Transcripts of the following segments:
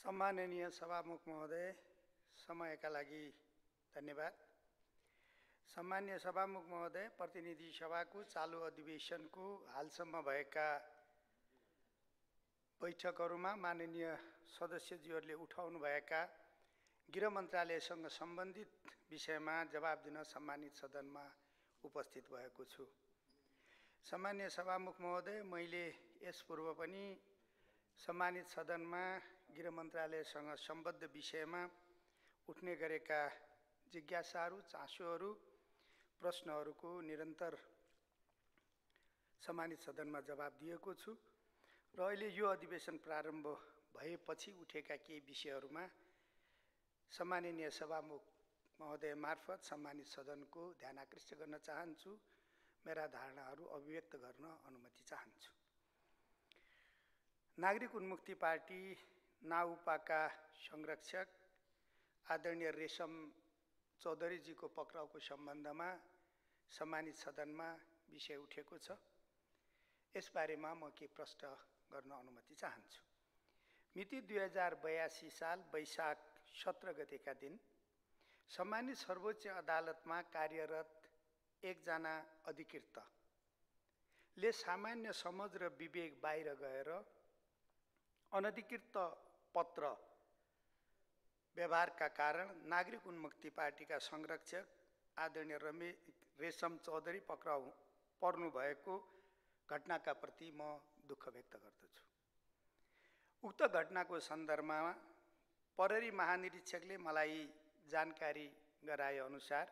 सम्माननीय सभामुख महोदय, समयका लागि धन्यवाद। सम्मान्य सभामुख महोदय, प्रतिनिधि सभाको चालु अधिवेशनको हालसम्म भएका बैठकहरूमा माननीय सदस्यज्यूहरूले उठाउनु भएका गृह मन्त्रालयसँग सम्बन्धित विषयमा जवाब दिन सम्मानित सदनमा उपस्थित भएको छु। सम्मान्य सभामुख महोदय, मैले यस पूर्व पनि सम्मानित सदनमा गृह मन्त्रालयसँग सम्बद्ध विषयमा उठ्ने गरेका जिज्ञासाहरू, चासोहरू, प्रश्नहरूको निरन्तर सम्मानित सदनमा जवाब दिएको छु र अहिले यो अधिवेशन प्रारम्भ भएपछि उठेका केही विषयहरूमा सम्माननीय सभामुख महोदय मार्फत सम्मानित सदनको ध्यान आकृष्ट गर्न चाहन्छु। मेरा धारणाहरू अभिव्यक्त गर्न अनुमति चाहन्छु। नागरिक उन्मुक्ति पार्टी नाउपाका संरक्षक आदरणीय रेशम चौधरीजीको पक्राउको सम्बन्धमा सम्मानित सदनमा विषय उठेको छ। यसबारेमा म के प्रश्न गर्न अनुमति चाहन्छु। मिति 2082 साल वैशाख 17 गतेका दिन सम्मानित सर्वोच्च अदालतमा कार्यरत एकजना अधिकृतले सामान्य समझ र विवेक बाहिर गएर अनधिकृत पत्र व्यवहारका कारण नागरिक उन्मुक्ति पार्टीका संरक्षक आदरणीय रेशम चौधरी पक्राउ पर्नु भएको घटनाका प्रति म दुःख व्यक्त गर्दछु। उक्त घटनाको सन्दर्भमा प्रहरी महानिरीक्षकले मलाई जानकारी गराए अनुसार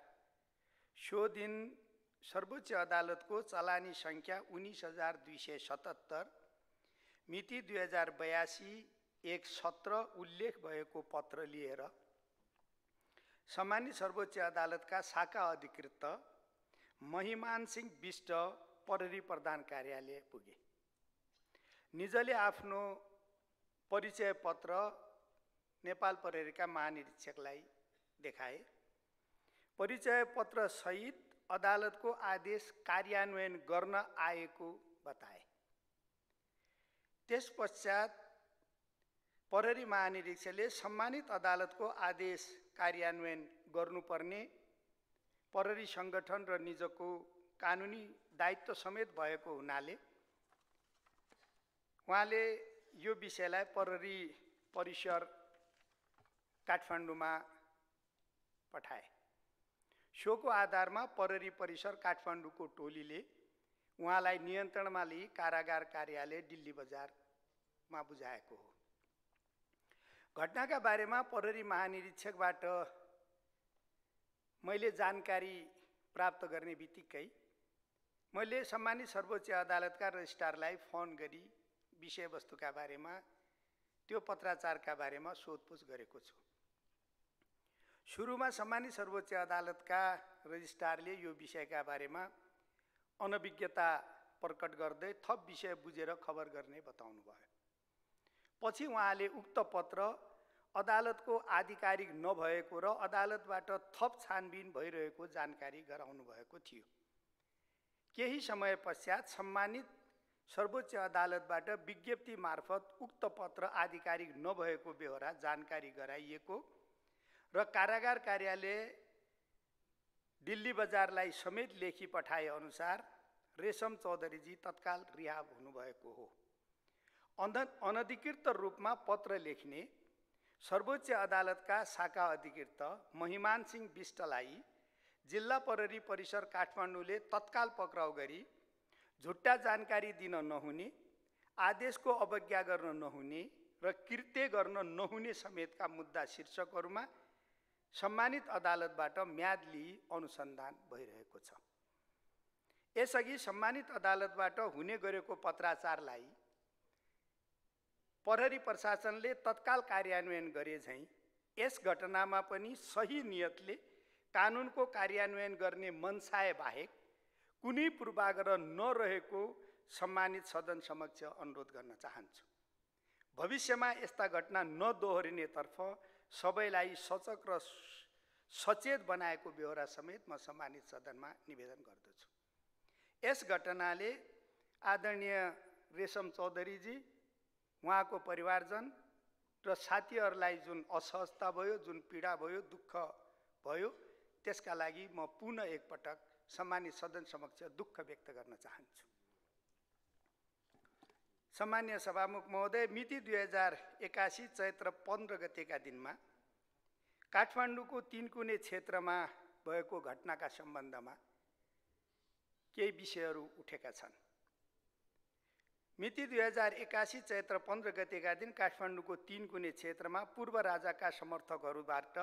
सो दिन सर्वोच्च अदालतको चलानी संख्या 19,277 मिति 2082-1-17 उल्लेख भएको पत्र लिएर सम्मानित सर्वोच्च अदालतका शाखा अधिकृत महिमान सिंह विष्ट प्रहरी प्रधान कार्यालय पुगे। निजले आफ्नो परिचय पत्र नेपाल प्रहरीका महानिरीक्षकलाई देखाए। परिचय पत्र सहित अदालतको आदेश कार्यान्वयन गर्न आएको बताए। त्यसपश्चात प्रहरी महानिरीक्षकले सम्मानित अदालतको आदेश कार्यान्वयन गर्नुपर्ने प्रहरी संगठन र निजको कानुनी दायित्व समेत भएको हुनाले उहाँले यो विषयलाई प्रहरी परिसर काठमाडौँमा पठाए। सोको आधारमा प्रहरी परिसर काठमाडौँको टोलीले उहाँलाई नियन्त्रणमा लिई कारागार कार्यालय दिल्ली बजारमा बुझाएको हो। घटनाका बारेमा प्रहरी महानिरीक्षकबाट मैले जानकारी प्राप्त गर्ने बित्तिकै मैले सम्मानित सर्वोच्च अदालतका रजिस्ट्रारलाई फोन गरी विषयवस्तुका बारेमा त्यो पत्राचारका बारेमा सोधपुछ गरेको छु। सुरुमा सम्मानित सर्वोच्च अदालतका रजिस्ट्रारले यो विषयका बारेमा अनभिज्ञता प्रकट गर्दै थप विषय बुझेर खबर गर्ने बताउनु भयो। पछि उहाँले उक्त पत्र अदालतको आधिकारिक नभएको र अदालतबाट थप छानबिन भइरहेको जानकारी गराउनु भएको थियो। केही समय पश्चात सम्मानित सर्वोच्च अदालतबाट विज्ञप्ति मार्फत उक्त पत्र आधिकारिक नभएको बेहोरा जानकारी गराइएको र कारागार कार्यालय दिल्ली बजारलाई समेत लेखी पठाए अनुसार रेशम चौधरीजी तत्काल रिहाब हुनुभएको हो। अनधिकृत रूपमा पत्र लेख्ने सर्वोच्च अदालतका शाखा अधिकृत महिमान सिंह विष्टलाई जिल्ला प्रहरी परिसर काठमाडौँले तत्काल पक्राउ गरी झुट्टा जानकारी दिन नहुने, आदेशको अवज्ञा गर्न नहुने र कृत्य गर्न नहुने समेतका मुद्दा शीर्षकहरूमा सम्मानित अदालतबाट म्याद लिई अनुसन्धान भइरहेको छ। यसअघि सम्मानित अदालतबाट हुने गरेको पत्राचारलाई प्रहरी प्रशासनले तत्काल कार्यान्वयन गरे झैं यस घटनामा पनि सही नियतले कानुनको कार्यान्वयन गर्ने मनसाय बाहेक कुनै पूर्वाग्रह नरहेको सम्मानित सदन समक्ष अनुरोध गर्न चाहन्छु। भविष्यमा यस्ता घटना नदोहोरिनेतर्फ सबैलाई सचक र सचेत बनाएको बेहोरा समेत म सम्मानित सदनमा निवेदन गर्दछु। यस घटनाले आदरणीय रेशम चौधरीजी, उहाँको परिवारजन र साथीहरूलाई जुन असहजता भयो, जुन पीडा भयो, दुःख भयो, त्यसका लागि म पुनः एकपटक सम्मानित सदन समक्ष दुःख व्यक्त गर्न चाहन्छु। सम्मान्य सभामुख महोदय, मिति 2081 चैत्र 15 गतेका दिनमा काठमाडौँको तीनकुने क्षेत्रमा भएको घटनाका सम्बन्धमा केही विषयहरू उठेका छन्। मिति 2081 चैत्र 15 गतेका दिन काठमाडौँको तीनकुने क्षेत्रमा पूर्व राजाका समर्थकहरूबाट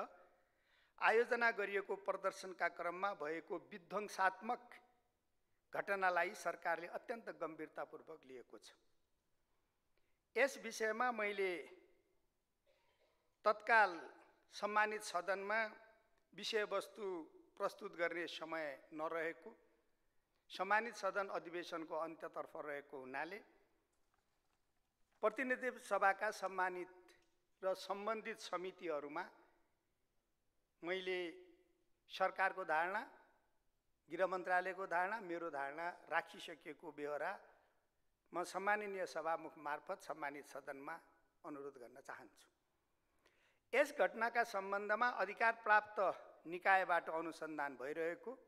आयोजना गरिएको प्रदर्शनका क्रममा भएको विध्वंसात्मक घटनालाई सरकारले अत्यन्त गम्भीरतापूर्वक लिएको छ। यस विषयमा मैले तत्काल सम्मानित सदनमा विषयवस्तु प्रस्तुत गर्ने समय नरहेको, सम्मानित सदन अधिवेशनको अन्त्यतर्फ रहेको हुनाले प्रतिनिधि सभाका सम्मानित र सम्बन्धित समितिहरूमा मैले सरकारको धारणा, गृह मन्त्रालयको धारणा, मेरो धारणा राखिसकेको बेहोरा म सम्माननीय सभामुख मार्फत सम्मानित सदनमा अनुरोध गर्न चाहन्छु। यस घटनाका सम्बन्धमा अधिकार प्राप्त निकायबाट अनुसन्धान भइरहेको,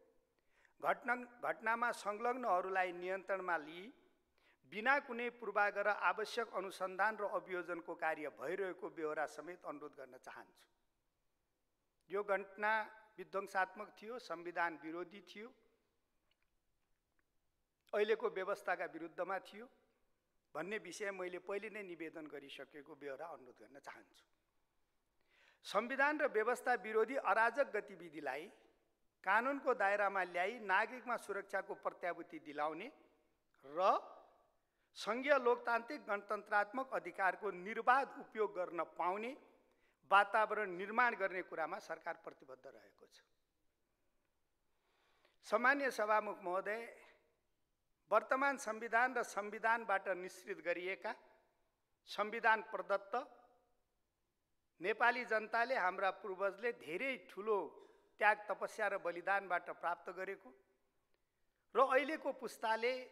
घटनामा संलग्नहरूलाई नियन्त्रणमा लिई बिना कुनै पूर्वाग्रह आवश्यक अनुसन्धान र अभियोजनको कार्य भइरहेको बेहोरा समेत अनुरोध गर्न चाहन्छु। यो घटना विध्वंसात्मक थियो, संविधान विरोधी थियो, अहिलेको व्यवस्थाका विरुद्धमा थियो भन्ने विषय मैले पहिले नै निवेदन गरिसकेको बेहोरा अनुरोध गर्न चाहन्छु। संविधान र व्यवस्था विरोधी अराजक गतिविधिलाई कानुनको दायरामा ल्याई नागरिकमा सुरक्षाको प्रत्याभूति दिलाउने र संघीय लोकतान्त्रिक गणतन्त्रात्मक अधिकारको निर्बाध उपयोग गर्न पाउने वातावरण निर्माण गर्ने कुरामा सरकार प्रतिबद्ध रहेको छ। सम्मान्य सभामुख महोदय, वर्तमान संविधान र संविधानबाट निश्चित गरिएका संविधान प्रदत्त नेपाली जनताले, हाम्रा पूर्वजले धेरै ठुलो त्याग, तपस्या र बलिदानबाट प्राप्त गरेको र अहिलेको पुस्ताले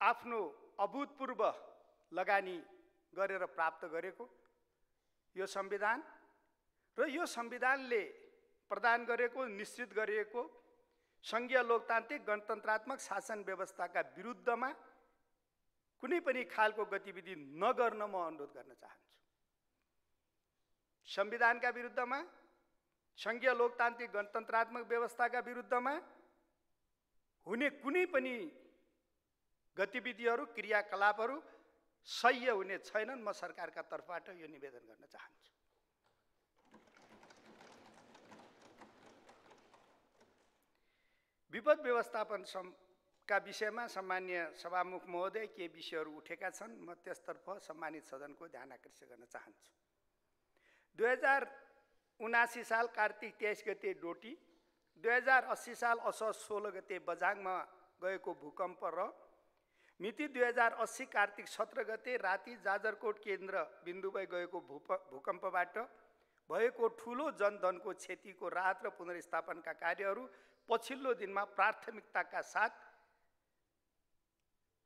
आफ्नो अभूतपूर्व लगानी गरेर प्राप्त गरेको यो संविधान र यो संविधानले प्रदान गरेको, निश्चित गरिएको संघीय लोकतान्त्रिक गणतन्त्रात्मक शासन व्यवस्थाका विरुद्धमा कुनै पनि खालको गतिविधि नगर्न म अनुरोध गर्न चाहन्छु। संविधानका विरुद्धमा, संघीय लोकतान्त्रिक गणतन्त्रात्मक व्यवस्थाका विरुद्धमा हुने कुनै पनि गतिविधिहरू, क्रियाकलापहरू सह्य हुने छैनन्। म सरकारका तर्फबाट यो निवेदन गर्न चाहन्छु। विपद व्यवस्थापनका विषयमा सम्मान्य सभामुख महोदय के विषयहरू उठेका छन्, म त्यसतर्फ सम्मानित सदनको ध्यान आकर्षित गर्न चाहन्छु। 2079 साल कार्तिक 23 गते डोटी, 2080 साल असोज 16 गते बझाङमा गएको भूकम्प र मिति 2080 कार्तिक 17 गते राति जाजरकोट केन्द्र बिन्दु भई गएको भूकम्पबाट भएको ठूलो जनधनको क्षतिको राहत र पुनर्स्थापनका कार्यहरू पछिल्लो दिनमा प्राथमिकताका साथ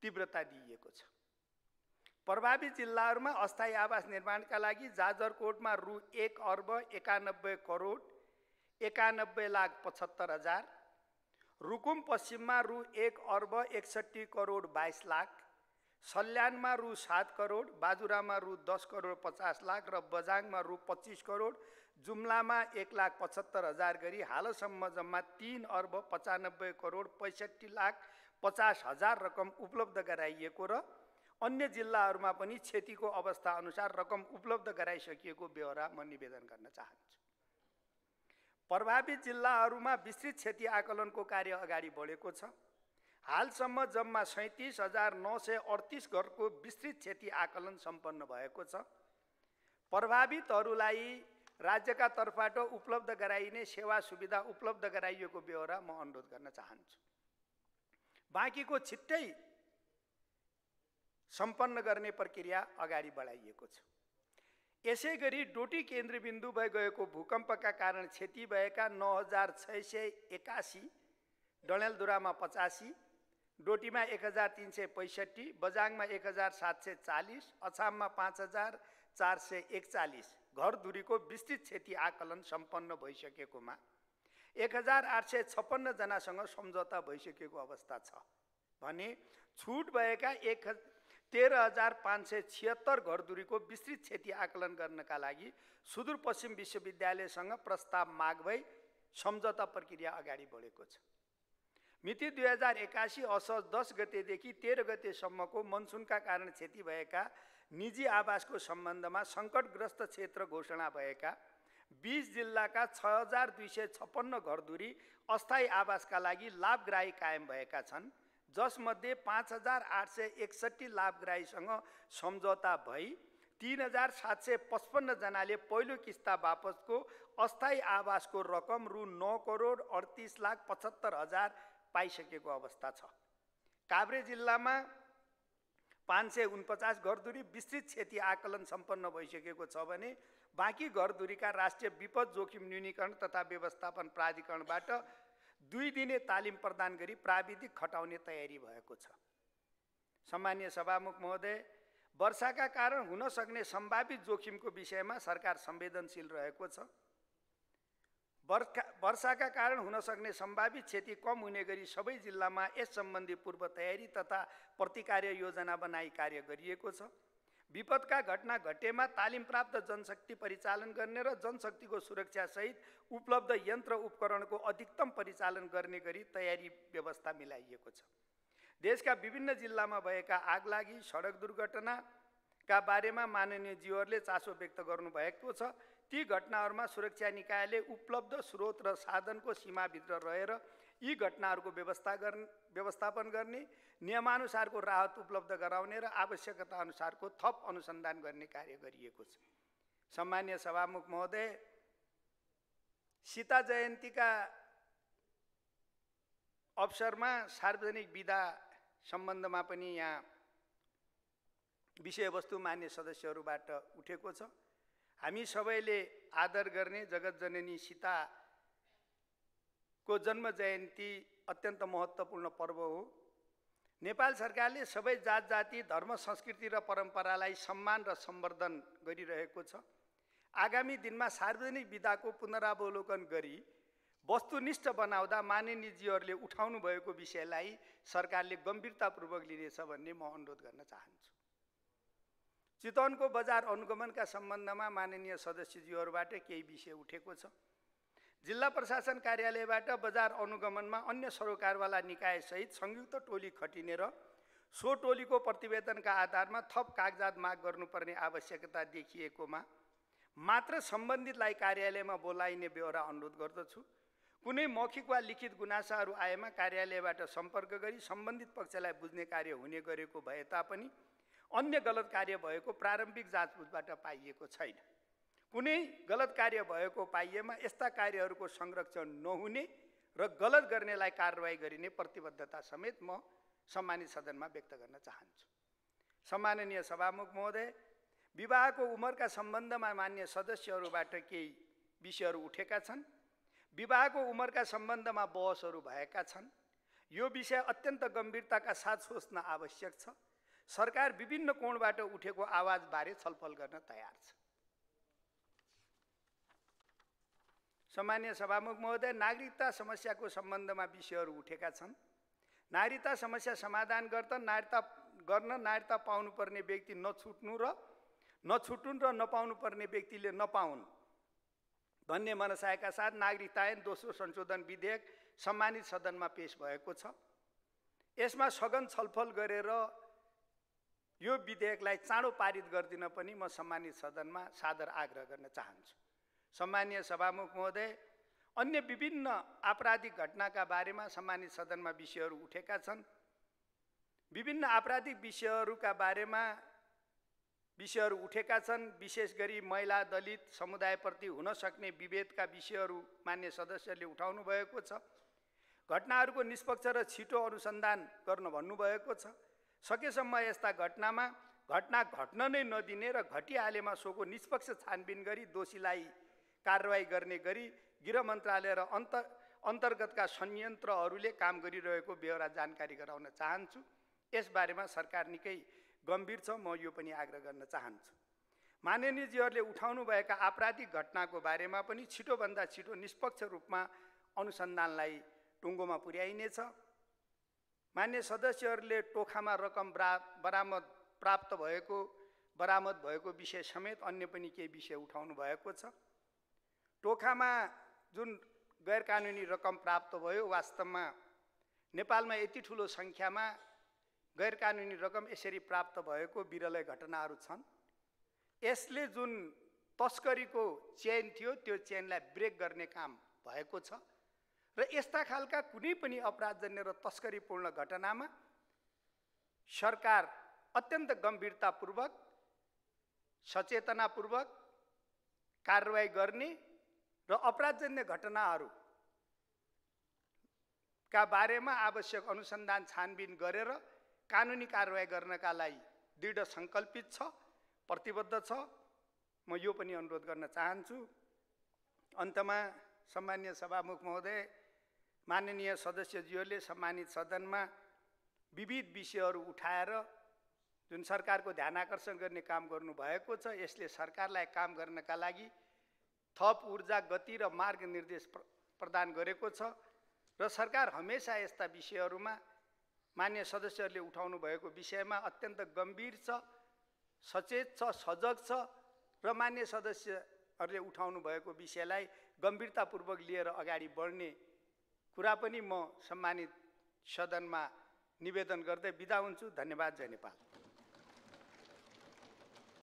तीव्रता दिइएको छ। प्रभावित जिल्लाहरूमा अस्थायी आवास निर्माणका लागि जाजरकोटमा रु 1,91,91,75,000, रुकुम पश्चिममा रु 1,61,61,22,00,000, सल्यानमा रु 7 करोड, बाजुरामा रु 10,50,00,000 र बझाङमा रु 25 करोड, जुम्लामा 1,75,000 गरी हालसम्म जम्मा 3,95,65,50,00,000 रकम उपलब्ध गराइएको र अन्य जिल्लाहरूमा पनि क्षतिको अवस्था अनुसार रकम उपलब्ध गराइसकिएको बेहोरा म निवेदन गर्न चाहन्छु। प्रभावित जिल्लाहरूमा विस्तृत क्षति आकलनको कार्य अगाडि बढेको छ। हालसम्म जम्मा 37,938 घरको विस्तृत क्षति आकलन सम्पन्न भएको छ। प्रभावितहरूलाई राज्यका तर्फबाट उपलब्ध गराइने सेवा सुविधा उपलब्ध गराइएको बेहोरा म अनुरोध गर्न चाहन्छु। बाँकीको छिट्टै सम्पन्न गर्ने प्रक्रिया अगाडि बढाइएको छ। यसैगरी डोटी केन्द्रबिन्दु भई गएको भूकम्पका कारण क्षति भएका 9,681, डडेलधुरामा 85, डोटीमा 1,365, बझाङमा 1,740, अछाममा 441 घरधुरीको विस्तृत क्षति आकलन सम्पन्न भइसकेकोमा 1856 जनासँग सम्झौता भइसकेको अवस्था छ भने छुट भएका 13,576 घरधुरीको विस्तृत क्षति आकलन गर्नका लागि सुदूरपश्चिम विश्वविद्यालयसँग प्रस्ताव माग भई सम्झौता प्रक्रिया अगाडि बढेको छ। मिति 2081 असोज 10 गतेदेखि 13 गतेसम्मको मनसुनका कारण क्षति भएका निजी आवासको सम्बन्धमा सङ्कटग्रस्त क्षेत्र घोषणा भएका 20 जिल्लाका 6,256 घरधुरी अस्थायी आवासका लागि लाभग्राही कायम भएका छन्, जसमध्ये 5,861 लाभग्राहीसँग सम्झौता भई 3,755 जनाले पहिलो किस्ता बापतको अस्थायी आवासको रकम रु 9,38,75,000 पाइसकेको अवस्था छ। काभ्रे जिल्लामा 549 घरधुरी विस्तृत क्षति आकलन सम्पन्न भइसकेको छ भने बाँकी घरधुरीका राष्ट्रिय विपद जोखिम न्यूनीकरण तथा व्यवस्थापन प्राधिकरणबाट 2 दिने तालिम प्रदान गरी प्राविधिक खटाउने तयारी भएको छ। सम्माननीय सभामुख महोदय, वर्षाका कारण हुन सक्ने सम्भावित जोखिमको विषयमा सरकार संवेदनशील रहेको छ। वर्षाका कारण हुन सक्ने सम्भावित क्षति कम हुने गरी सबै जिल्लामा यस सम्बन्धी पूर्व तयारी तथा प्रतिकार्य योजना बनाई कार्य गरिएको छ। विपदका घटना घटेमा तालिम प्राप्त जनशक्ति परिचालन गर्ने र जनशक्तिको सुरक्षासहित उपलब्ध यन्त्र उपकरणको अधिकतम परिचालन गर्ने गरी तयारी व्यवस्था मिलाइएको छ। देशका विभिन्न जिल्लामा भएका आगलागी, सडक दुर्घटनाका बारेमा माननीय ज्यूहरूले चासो व्यक्त गर्नुभएको छ। ती घटनाहरूमा सुरक्षा निकायले उपलब्ध स्रोत र साधनको सीमाभित्र रहेर यी घटनाहरूको व्यवस्थापन गर्ने, नियमानुसारको राहत उपलब्ध गराउने र आवश्यकता अनुसारको थप अनुसन्धान गर्ने कार्य गरिएको छ। सम्माननीय सभामुख महोदय, सीता जयन्तीका अवसरमा सार्वजनिक बिदा सम्बन्धमा पनि यहाँ विषयवस्तु मान्य सदस्यहरूबाट उठेको छ। हामी सबैले आदर गर्ने जगतजननी सीताको जन्म जयन्ती अत्यन्त महत्त्वपूर्ण पर्व हो। नेपाल सरकारले सबै जात जाति, धर्म, संस्कृति र परम्परालाई सम्मान र सम्वर्धन गरिरहेको छ। आगामी दिनमा सार्वजनिक बिदाको पुनरावलोकन गरी वस्तुनिष्ठ बनाउँदा माननीयजीहरूले उठाउनु भएको विषयलाई सरकारले गम्भीरतापूर्वक लिनेछ भन्ने म अनुरोध गर्न चाहन्छु। चितवनको बजार अनुगमनका सम्बन्धमा माननीय सदस्यज्यूहरूबाट केही विषय उठेको छ। जिल्ला प्रशासन कार्यालयबाट बजार अनुगमनमा अन्य सरोकारवाला निकायसहित संयुक्त टोली खटिने र सो टोलीको प्रतिवेदनका आधारमा थप कागजात माग गर्नुपर्ने आवश्यकता देखिएकोमा मात्र सम्बन्धितलाई कार्यालयमा बोलाइने बेहोरा अनुरोध गर्दछु। कुनै मौखिक वा लिखित गुनासाहरू आएमा कार्यालयबाट सम्पर्क गरी सम्बन्धित पक्षलाई बुझ्ने कार्य हुने गरेको भए तापनि अन्य गलत कार्य भएको प्रारम्भिक जाँचबुझबाट पाइएको छैन। कुनै गलत कार्य भएको पाइएमा यस्ता कार्यहरूको संरक्षण नहुने र गलत गर्नेलाई कारवाही गरिने प्रतिबद्धता समेत म सम्मानित सदनमा व्यक्त गर्न चाहन्छु। सम्माननीय सभामुख महोदय, विवाहको उमेरका सम्बन्धमा मान्य सदस्यहरूबाट केही विषयहरू उठेका छन्। विवाहको उमेरका सम्बन्धमा बहसहरू भएका छन्। यो विषय अत्यन्त गम्भीरताका साथ सोच्न आवश्यक छ। सरकार विभिन्न कोणबाट उठेको आवाजबारे छलफल गर्न तयार छ। सम्माननीय सभामुख महोदय, नागरिकता समस्याको सम्बन्धमा विषयहरू उठेका छन्। नागरिकता समस्या समाधान गर्न नागरिकता पाउनुपर्ने व्यक्ति नछुटुन् र नपाउनु पर्ने व्यक्तिले नपाउन् भन्ने मनसायका साथ नागरिकता ऐन दोस्रो संशोधन विधेयक सम्मानित सदनमा पेश भएको छ। यसमा सघन छलफल गरेर यो विधेयकलाई चाँडो पारित गरिदिन पनि म सम्मानित सदनमा सादर आग्रह गर्न चाहन्छु। सम्मानीय सभामुख महोदय, अन्य विभिन्न आपराधिक घटनाका बारेमा सम्मानित सदनमा विषयहरू उठेका छन्। विभिन्न आपराधिक विषयहरूका बारेमा विषयहरू उठेका छन्। विशेष गरी महिला, दलित समुदायप्रति हुन सक्ने विभेदका विषयहरू मान्य सदस्यले उठाउनु भएको छ। घटनाहरूको निष्पक्ष र छिटो अनुसन्धान गर्न भन्नुभएको छ। सकेसम्म यस्ता घटना घट्न नै नदिने र घटिहालेमा सोको निष्पक्ष छानबिन गरी दोषीलाई कारवाही गर्ने गरी गृह मन्त्रालय र अन्तर्गतका संयन्त्रहरूले काम गरिरहेको बेहोरा जानकारी गराउन चाहन्छु। यसबारेमा सरकार निकै गम्भीर छ, म यो पनि आग्रह गर्न चाहन्छु। माननीयजीहरूले उठाउनुभएका आपराधिक घटनाको बारेमा पनि छिटोभन्दा छिटो निष्पक्ष रूपमा अनुसन्धानलाई टुङ्गोमा पुर्याइनेछ। मान्य सदस्यहरूले टोखामा रकम बरामद भएको विषय समेत अन्य पनि केही विषय उठाउनु भएको छ। टोखामा जुन गैर कानुनी रकम प्राप्त भयो, वास्तवमा नेपालमा यति ठुलो सङ्ख्यामा गैर कानुनी रकम यसरी प्राप्त भएको विरलै घटनाहरू छन्। यसले जुन तस्करीको चेन थियो त्यो चेनलाई ब्रेक गर्ने काम भएको छ र यस्ता खालका कुनै पनि अपराधजन्य र तस्करीपूर्ण घटनामा सरकार अत्यन्त गम्भीरतापूर्वक सचेतनापूर्वक कारबाही गर्ने र अपराधजन्य घटनाहरूका बारेमा आवश्यक अनुसन्धान छानबिन गरेर कानुनी कारबाही गर्नका लागि दृढ सङ्कल्पित छ, प्रतिबद्ध छ। म यो पनि अनुरोध गर्न चाहन्छु। अन्तमा सम्माननीय सभामुख महोदय, माननीय सदस्यज्यूहरूले सम्मानित सदनमा विविध विषयहरू उठाएर जुन सरकारको ध्यान आकर्षण गर्ने काम गर्नुभएको छ, यसले सरकारलाई काम गर्नका लागि थप ऊर्जा, गति र मार्ग निर्देश प्रदान गरेको छ र सरकार हमेसा यस्ता विषयहरूमा मान्य सदस्यहरूले उठाउनु भएको विषयमा अत्यन्त गम्भीर छ, सचेत छ, सजग छ र मान्य सदस्यहरूले उठाउनु भएको विषयलाई गम्भीरतापूर्वक लिएर अगाडि बढ्ने कुरा पनि म सम्मानित सदनमा निवेदन गर्दै बिदा हुन्छु। धन्यवाद। जय नेपाल।